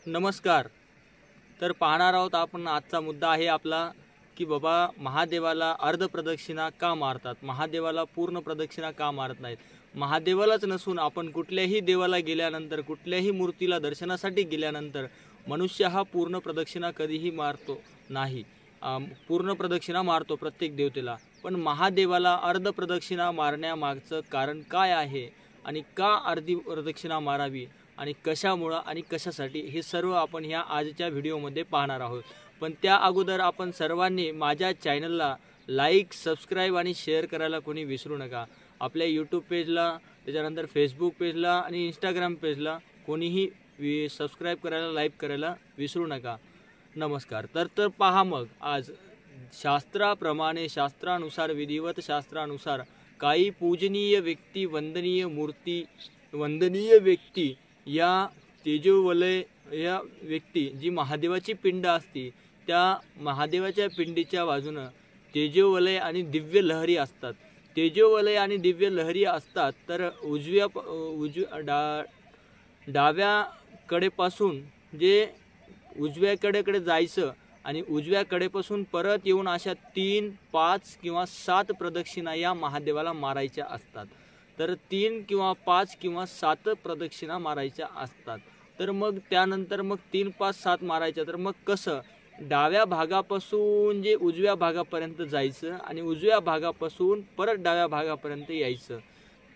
नमस्कार। तर पाहणार आहोत आपण आजचा मुद्दा आहे आपला की बाबा महादेवाला अर्ध प्रदक्षिणा का मारतात, महादेवाला पूर्ण प्रदक्षिणा का मारत नाहीत। महादेवालाच नसून आपण कुठल्याही देवाला गेल्यानंतर, कुठल्याही मूर्तीला दर्शनासाठी गेल्यानंतर मनुष्य हा पूर्ण प्रदक्षिणा कधीही मारतो नाही। पूर्ण प्रदक्षिणा मारतो प्रत्येक देवतेला, पण महादेवाला अर्ध प्रदक्षिणा मारण्यामागचं कारण काय आहे आणि का अर्धी प्रदक्षिणा मारावी आणि कशामुळे आणि कशासाठी हे सर्व आपण ह्या आजच्या व्हिडिओमध्ये पाहणार आहोत। पण त्या अगोदर आपण सर्वांनी माझ्या चॅनलला लाईक, सबस्क्राईब आणि शेअर करायला कोणी विसरू नका। आपल्या यूट्यूब पेजला, त्याच्यानंतर फेसबुक पेजला आणि इंस्टाग्राम पेजला कोणीही सबस्क्राईब करायला, लाईक करायला विसरू नका। नमस्कार। तर पहा मग आज शास्त्राप्रमाणे, शास्त्रानुसार, विधिवत शास्त्रानुसार काही पूजनीय व्यक्ती, वंदनीय मूर्ती, वंदनीय व्यक्ती या तेजोवलय या व्यक्ती जी महादेवाची पिंड असते त्या महादेवाच्या पिंडीच्या बाजूने तेजोवलय आणि दिव्य लहरी असतात। तेजोवलय आणि दिव्य लहरी असतात तर डाव्या कडेपासून जे उजव्या कडेकडे जायचं आणि उजव्या कडेपासून परत येऊन अशा 3, 5 किंवा 7 प्रदक्षिणा या महादेवाला मारायच्या असतात। तर 3 किंवा 5 किंवा 7 प्रदक्षिणा मारायच्या असतात। तर मग त्यानंतर मग 3, 5, 7 मारायच्या। तर मग कसं डाव्या भागापासून जे उजव्या भागापर्यंत जायचं आणि उजव्या भागापासून परत डाव्या भागापर्यंत यायचं।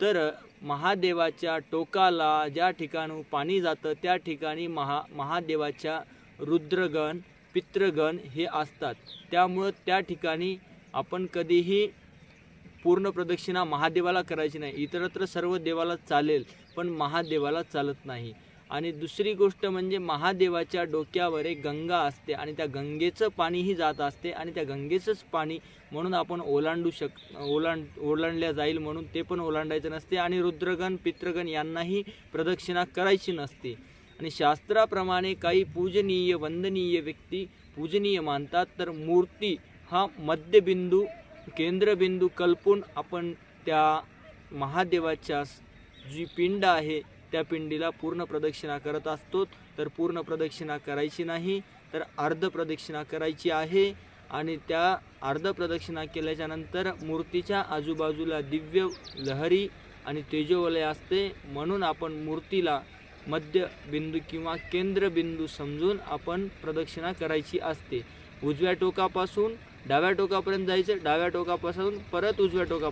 तर महादेवाच्या टोकाला ज्या ठिकाणी पाणी जातं त्या ठिकाणी महादेवाच्या रुद्रगण, पितृगण हे असतात। त्यामुळे त्या ठिकाणी आपण कधीही पूर्ण प्रदक्षिणा महादेवाला करायची नाही। इतरत्र सर्व देवाला चालेल पण महादेवाला चालत नाही। आणि दुसरी गोष्ट म्हणजे महादेवाच्या डोक्यावर एक गंगा असते आणि त्या गंगेचं पाणीही जात असते आणि त्या गंगेचंच पाणी म्हणून आपण ओलांडल्या जाईल म्हणून ते पण ओलांडायचं नसते आणि रुद्रगण, पितृगण यांनाही प्रदक्षिणा करायची नसते। आणि शास्त्राप्रमाणे काही पूजनीय, वंदनीय व्यक्ती पूजनीय मानतात। तर मूर्ती हा मध्यबिंदू, केंद्रबिंदू कल्पून आपण त्या महादेवाच्या जी पिंड आहे त्या पिंडीला पूर्ण प्रदक्षिणा करत असतो। तर पूर्ण प्रदक्षिणा करायची नाही तर अर्ध प्रदक्षिणा करायची आहे। आणि त्या अर्ध प्रदक्षिणा केल्याच्या नंतर मूर्तीच्या आजूबाजूला दिव्य लहरी आणि तेजोवलय असते म्हणून आपण मूर्तीला मध्यबिंदू किंवा केंद्रबिंदू समजून आपण प्रदक्षिणा करायची असते। उजव्या टोकापासून डाव्या टोकापर्यंत जायचं, डाव्या टोकापासून परत उजव्या टोका